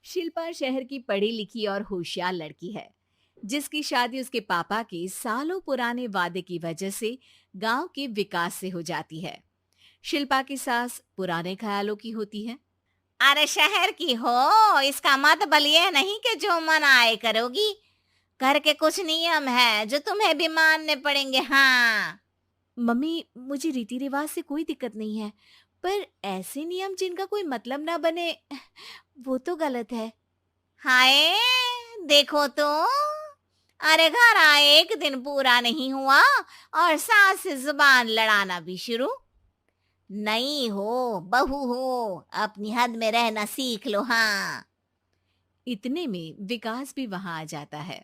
शिल्पा शहर की पढ़ी लिखी और होशियार लड़की है, जिसकी शादी उसके पापा के सालों पुराने वादे की वजह से गांव के विकास से हो जाती है। शिल्पा की सास पुराने ख्यालों की होती है। अरे शहर की हो, इसका मतलब ये नहीं कि जो मन आए करोगी। घर के कुछ नियम है जो तुम्हें भी मानने पड़ेंगे। हाँ। मम्मी, मुझे रीति रिवाज से कोई दिक्कत नहीं है, पर ऐसे नियम जिनका कोई मतलब ना बने, वो तो गलत है। हाय, देखो तो। अरे घर आए एक दिन पूरा नहीं हुआ और सास से जुबान लड़ाना भी शुरू। नहीं हो, बहू हो, अपनी हद में रहना सीख लो। हाँ। इतने में विकास भी वहां आ जाता है।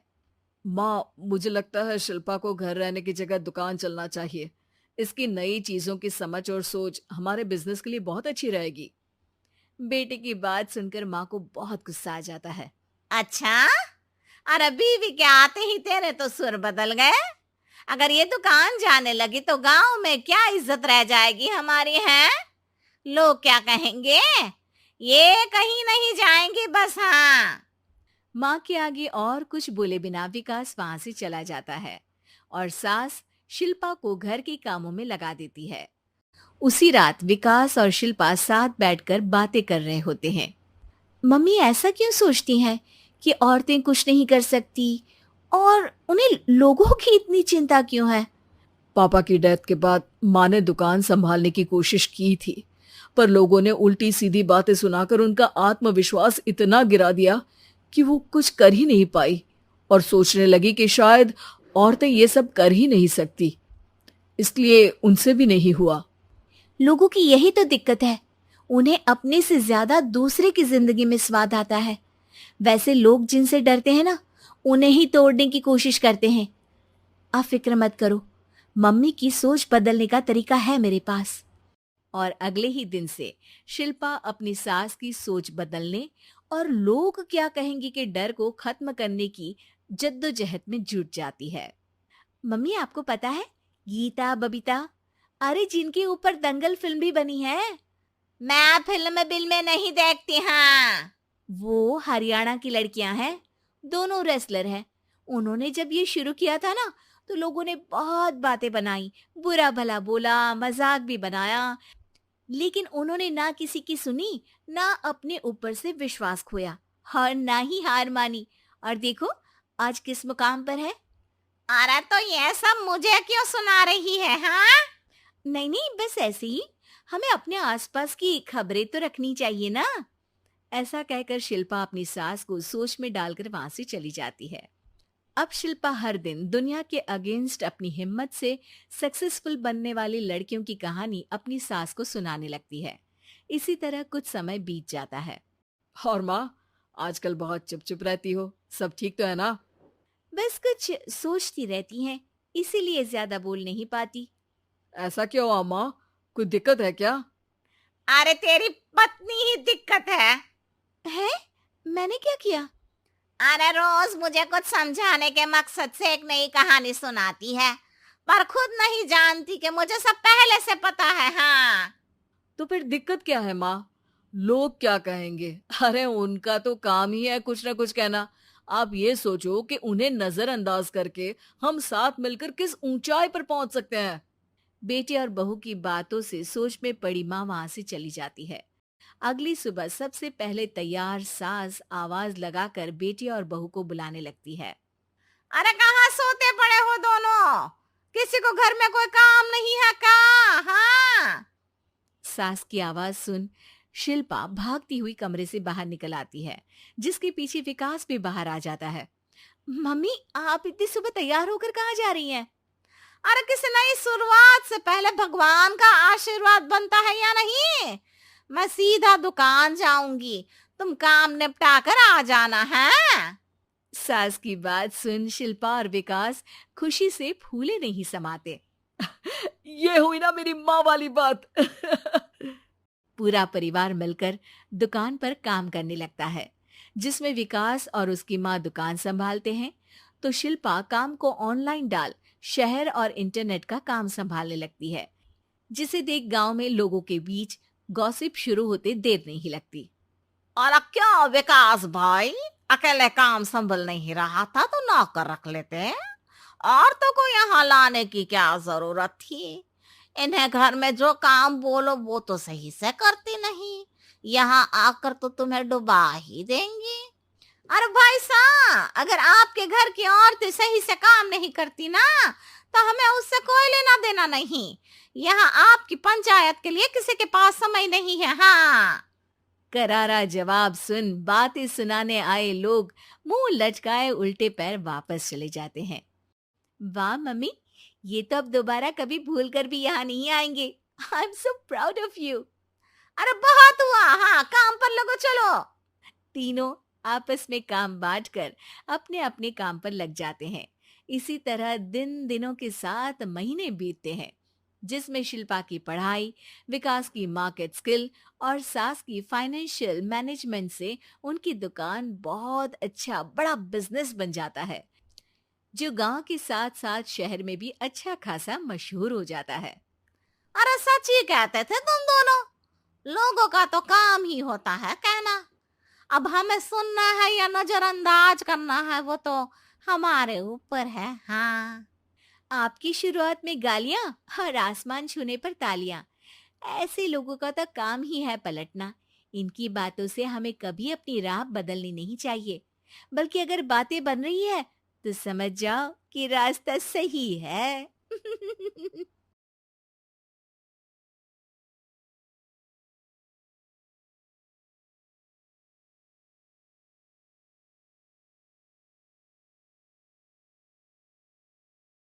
माँ, मुझे लगता है शिल्पा को घर रहने की जगह दुकान चलना चाहिए। इसकी नई चीजों की समझ और सोच हमारे बिजनेस के लिए बहुत अच्छी रहेगी। बेटे की बात सुनकर माँ को बहुत गुस्सा आ जाता है। अच्छा, अरे बीवी के आते ही तेरे तो सुर बदल गए। अगर ये दुकान जाने लगी तो गांव में क्या इज्जत रह जाएगी हमारी। है लोग क्या कहेंगे? ये कहीं नहीं जाएंगी बस। हाँ। माँ के आगे और कुछ बोले बिना विकास वहां से चला जाता है और सास शिल्पा को घर के कामों में लगा देती है। उसी रात विकास और शिल्पा साथ बैठकर बातें कर रहे होते हैं। मम्मी ऐसा क्यों सोचती हैं कि औरतें कुछ नहीं कर सकती, और उन्हें लोगों की इतनी चिंता क्यों है? पापा की डेथ के बाद माँ ने दुकान संभालने की कोशिश की थी, पर लोगों ने उल्टी सीधी बातें सुनाकर उनका आत्मविश्वास इतना गिरा दिया कि वो कुछ कर ही नहीं पाई और सोचने लगी कि शायद औरतें ये सब कर ही नहीं सकती। इसलिए उनसे भी नहीं हुआ। लोगों की यही तो दिक्कत है, उन्हें अपने से ज्यादा दूसरे की जिंदगी में स्वाद आता है। वैसे लोग जिनसे डरते हैं ना, उन्हें ही तोड़ने की कोशिश करते हैं। आप फिक्र मत करो, मम्मी की सोच बदलने का तरीका है मेरे पास। और अगले ही दिन से शिल्पा अपनी सास की सोच बदलने और लोग क्या कहेंगे के डर को खत्म करने की जद्दोजहद में जुट जाती है। मम्मी, आपको पता है, गीता बबीता, अरे जिनके ऊपर दंगल फिल्म भी बनी है, मैं फिल्म बिल में नहीं देखती। हाँ। वो हरियाणा की लड़कियां हैं। दोनों रेसलर हैं। उन्होंने जब ये शुरू किया था ना, तो लोगों ने बहुत बातें बनाई, बुरा भला बोला, मजाक भी बनाया, लेकिन उन्होंने ना किसी की सुनी, ना अपने ऊपर से विश्वास खोया और ना ही हार मानी। और देखो आज किस मुकाम पर है। अरे तो ये सब मुझे क्यों सुना रही है? हाँ। नहीं नहीं, बस ऐसे ही, हमें अपने आसपास की खबरें तो रखनी चाहिए ना। ऐसा कहकर शिल्पा अपनी सास को सोच में डालकर वहां से चली जाती है। अब शिल्पा हर दिन दुनिया के अगेंस्ट अपनी हिम्मत से सक्सेसफुल बनने वाली लड़कियों की कहानी अपनी सास को सुनाने लगती है। इसी तरह कुछ समय बीत जाता है। और माँ, आजकल बहुत चुप चुप रहती हो, सब ठीक तो है ना? बस कुछ सोचती रहती हैं, इसीलिए ज्यादा बोल नहीं पाती। ऐसा क्यों हुआ माँ? कोई दिक्कत है क्या? अरे तेरी पत्नी ही दिक्कत है। है? मैंने क्या किया? अरे रोज मुझे कुछ समझाने के मकसद से एक नई कहानी सुनाती है, पर खुद नहीं जानती कि मुझे सब पहले से पता है। हाँ। तो फिर दिक्कत क्या है माँ? लोग क्या कहेंगे? अरे उनका तो काम ही है कुछ ना कुछ कहना। आप ये सोचो कि उन्हें नजरअंदाज करके हम साथ मिलकर किस ऊंचाई पर पहुंच सकते हैं। बेटे और बहू की बातों से सोच में पड़ी माँ वहां से चली जाती है। अगली सुबह सबसे पहले तैयार सास आवाज लगाकर बेटी और बहू को बुलाने लगती है। अरे कहाँ सोते पड़े हो दोनों? किसी को घर में कोई काम नहीं है का? हाँ। सास की आवाज सुन शिल्पा भागती हुई कमरे से बाहर निकल आती है, जिसके पीछे विकास भी बाहर आ जाता है। मम्मी, आप इतनी सुबह तैयार होकर कहाँ जा रही हैं? अरे किसी नई शुरुआत से पहले भगवान का आशीर्वाद बनता है या नहीं? मैं सीधा दुकान जाऊंगी, तुम काम निपटा कर आ जाना है। सास की बात सुन शिल्पा और विकास खुशी से फूले नहीं समाते। ये हुई ना मेरी माँ वाली बात। पूरा परिवार मिलकर दुकान पर काम करने लगता है, जिसमें विकास और उसकी माँ दुकान संभालते हैं, तो शिल्पा काम को ऑनलाइन डाल शहर और इंटरनेट का काम संभालने लगती है, जिसे देख गांव में लोगों के बीच गॉसिप शुरू होते देर नहीं लगती। और क्या विकास भाई, अकेले काम संभल नहीं रहा था तो नौकर रख लेते, औरतों को यहाँ लाने की क्या जरूरत थी। इन्हें घर में जो काम बोलो वो तो सही से करती नहीं, यहाँ आकर तो तुम्हें डुबा ही देंगी। अरे भाई साहब, अगर आपके घर की औरतें सही से काम नहीं करती ना तो हमें उससे कोई लेना देना नहीं। यहाँ आपकी पंचायत के लिए किसी के पास समय नहीं है। हाँ, करारा जवाब सुन बातें सुनाने आए लोग मुंह लटकाए उल्टे पैर वापस चले जाते हैं। वाह मम्मी, ये तो अब दोबारा कभी भूल कर भी यहाँ नहीं आएंगे। I am so proud of you. अरे बहुत हुआ, हाँ काम पर लगो चलो। तीनों आपस में काम बांटकर अपने अपने काम पर लग जाते हैं। इसी तरह दिनों के साथ महीने बीतते हैं, जिसमें शिल्पा की पढ़ाई, विकास की मार्केट स्किल और सास की फाइनेंशियल मैनेजमेंट से उनकी दुकान बहुत अच्छा बड़ा बिजनेस बन जाता है, जो गांव के साथ साथ शहर में भी अच्छा खासा मशहूर हो जाता है। अरे सच ही कहते थे तुम दोनों, लोगों का तो काम ही होता है कहना। अब हमें सुनना है या नजरअंदाज करना है वो तो हमारे ऊपर है। हाँ, आपकी शुरुआत में गालियां और आसमान छूने पर तालियां, ऐसे लोगों का तो काम ही है पलटना। इनकी बातों से हमें कभी अपनी राह बदलनी नहीं चाहिए, बल्कि अगर बातें बन रही है तो समझ जाओ कि रास्ता सही है।